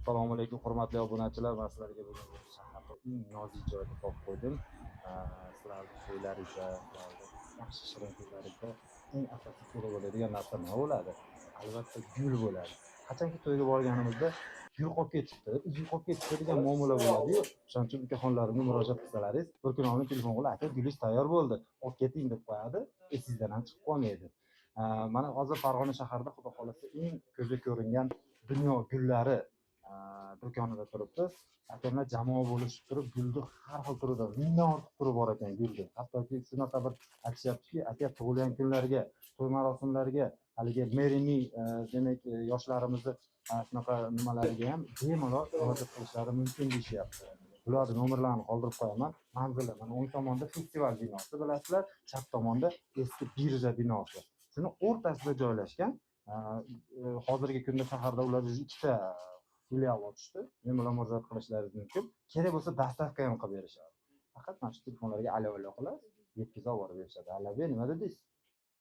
Assalomu alaykum hurmatli obunachilar. Men sizlarga bugun shaharda eng nozik joyni topib qo'ydim. Sizlarning to'ylaringizda, yaxshi shirin kunlaringizda eng asosiy kerak bo'ladigan narsa nima bo'ladi? Albatta gul bo'ladi. Qachonki to'yga borganimizda gul qolib ketibdi, uzuk qolib ketibdi degan muomala bo'ladi-yu. O'shaning uchun ukaxonlarimga murojaat qilsalaringiz, bir kuni olib telefon qilib, aka gulingiz tayyor bo'ldi, olib keting deb qo'yadi, esingizdan ham chiqib qolmaydi. Mana hozir Farg'ona shahrida xudo xolasa eng ko'zga ko'ringan dunyo gullari do'konida turibmiz. Akamlar jamoa bo'lishib turib, gulni har xil turidan mingdan ortiq turi bor ekan gulni. Hattoki shunaqa bir aytishyaptiki, aka tug'ilgan kunlarga, to'y marosimlariga, haligi Merining demak yoshlarimizni shunaqa nimalariga ham bemalol murojaat qilishlari mumkin deyishyapti. Bularni nomerlarini qoldirib qo'yaman. Manzili mana o'ng tomonda festival binosi bilasizlar, chap tomonda eski birja binosi. Shuni o'rtasida joylashgan. Hozirgi kunda shaharda ular ikkita filial ochishdi. Men bilan murojaat qilishlaringiz mumkin. Kerak bo'lsa dastavka ham qilib berishadi. Faqat mana shu telefonlarga alo qilasiz, yetkazib olib berishadi. Nima dedingiz?